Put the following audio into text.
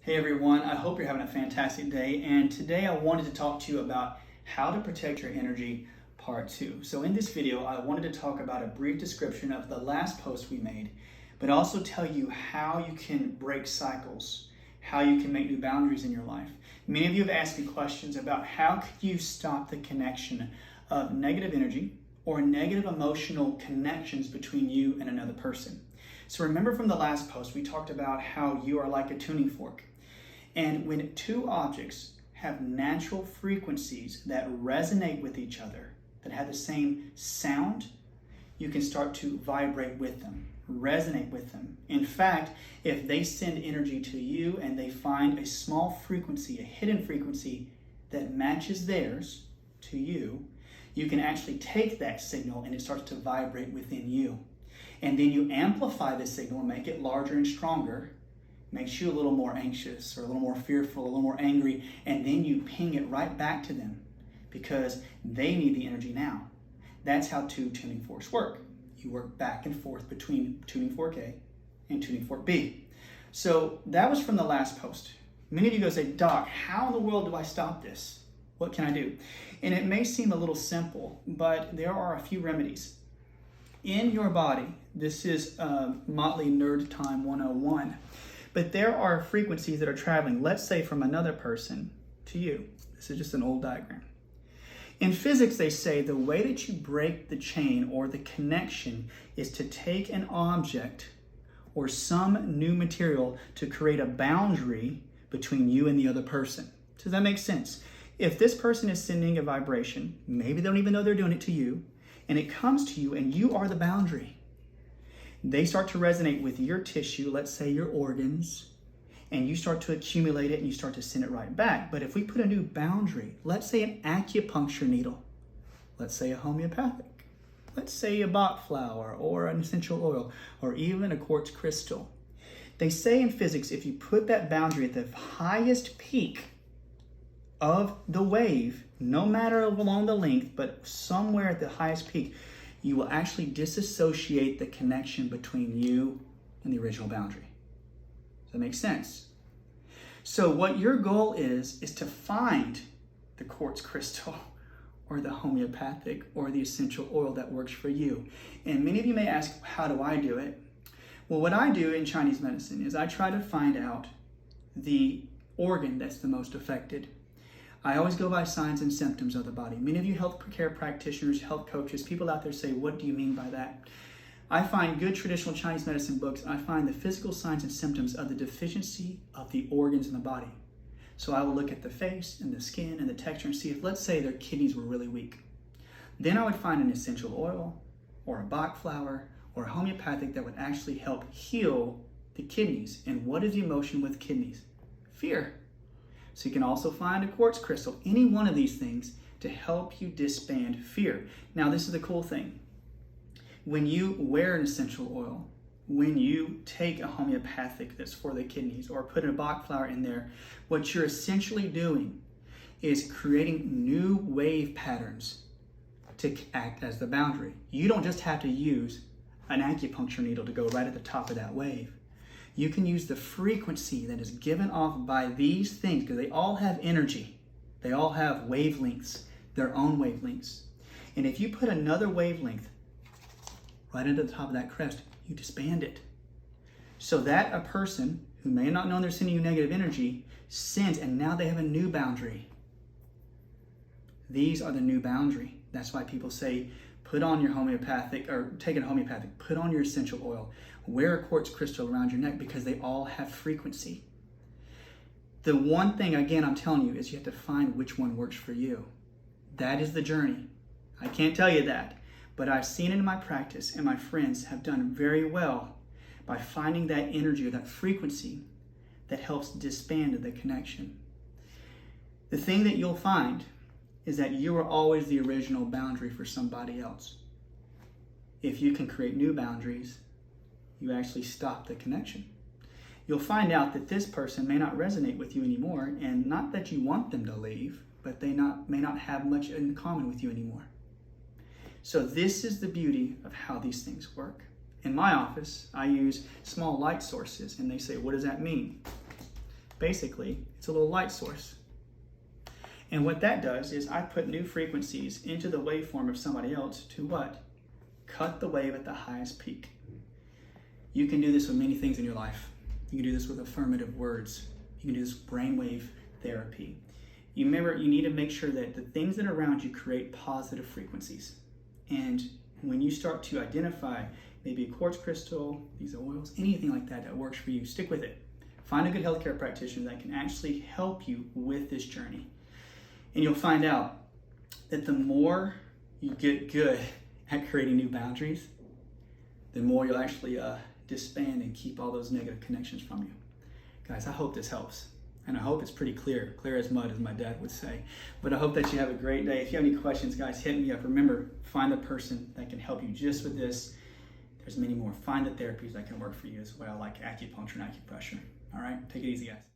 Hey everyone, I hope you're having a fantastic day, and today I wanted to talk to you about how to protect your energy part 2. So in this video, I wanted to talk about a brief description of the last post we made, but also tell you how you can break cycles, how you can make new boundaries in your life. Many of you have asked me questions about how could you stop the connection of negative energy or negative emotional connections between you and another person. So remember from the last post, we talked about how you are like a tuning fork. And when two objects have natural frequencies that resonate with each other, that have the same sound, you can start to vibrate with them, resonate with them. In fact, if they send energy to you and they find a small frequency, a hidden frequency that matches theirs to you, you can actually take that signal and it starts to vibrate within you. And then you amplify the signal and make it larger and stronger. Makes you a little more anxious or a little more fearful, a little more angry, and then you ping it right back to them because they need the energy now. That's how two tuning forks work. You work back and forth between tuning fork A and tuning fork B. So that was from the last post. Many of you go say, Doc, how in the world do I stop this? What can I do? And it may seem a little simple, but there are a few remedies. In your body, this is Motley Nerd Time 101. But there are frequencies that are traveling, let's say from another person to you. This is just an old diagram. In physics, they say the way that you break the chain or the connection is to take an object or some new material to create a boundary between you and the other person. Does that make sense? If this person is sending a vibration, maybe they don't even know they're doing it to you, and it comes to you and you are the boundary. They start to resonate with your tissue, let's say your organs, and you start to accumulate it and you start to send it right back. But if we put a new boundary, let's say an acupuncture needle, let's say a homeopathic, let's say a Bach flower or an essential oil, or even a quartz crystal. They say in physics, if you put that boundary at the highest peak of the wave, no matter along the length, but somewhere at the highest peak, you will actually disassociate the connection between you and the original boundary. Does that make sense? So what your goal is to find the quartz crystal or the homeopathic or the essential oil that works for you. And many of you may ask, how do I do it? Well, what I do in Chinese medicine is I try to find out the organ that's the most affected. I always go by signs and symptoms of the body. Many of you healthcare practitioners, health coaches, people out there say, what do you mean by that? I find good traditional Chinese medicine books, and I find the physical signs and symptoms of the deficiency of the organs in the body. So I will look at the face and the skin and the texture and see if, let's say, their kidneys were really weak. Then I would find an essential oil or a Bach flower or a homeopathic that would actually help heal the kidneys. And what is the emotion with kidneys? Fear. So you can also find a quartz crystal, any one of these things to help you disband fear. Now, this is the cool thing. When you wear an essential oil, when you take a homeopathic that's for the kidneys or put a Bach flower in there, what you're essentially doing is creating new wave patterns to act as the boundary. You don't just have to use an acupuncture needle to go right at the top of that wave. You can use the frequency that is given off by these things because they all have energy. They all have wavelengths, their own wavelengths. And if you put another wavelength right into the top of that crest, you disband it. So that a person who may not know they're sending you negative energy sends, and now they have a new boundary. These are the new boundary. That's why people say, put on your homeopathic, or take a homeopathic, put on your essential oil, wear a quartz crystal around your neck because they all have frequency. The one thing, again, I'm telling you is you have to find which one works for you. That is the journey. I can't tell you that, but I've seen it in my practice, and my friends have done very well by finding that energy or that frequency that helps disband the connection. The thing that you'll find is that you are always the original boundary for somebody else. If you can create new boundaries, you actually stop the connection. You'll find out that this person may not resonate with you anymore, and not that you want them to leave, but they may not have much in common with you anymore. So this is the beauty of how these things work. In my office, I use small light sources, and they say, what does that mean? Basically, it's a little light source. And what that does is I put new frequencies into the waveform of somebody else to what? Cut the wave at the highest peak. You can do this with many things in your life. You can do this with affirmative words. You can do this with brainwave therapy. You need to make sure that the things that are around you create positive frequencies. And when you start to identify maybe a quartz crystal, these oils, anything like that that works for you, stick with it. Find a good healthcare practitioner that can actually help you with this journey. And you'll find out that the more you get good at creating new boundaries, the more you'll actually disband and keep all those negative connections from you. Guys, I hope this helps. And I hope it's pretty clear as mud, as my dad would say. But I hope that you have a great day. If you have any questions, guys, hit me up. Remember, find the person that can help you just with this. There's many more. Find the therapies that can work for you as well, like acupuncture and acupressure. All right, take it easy, guys.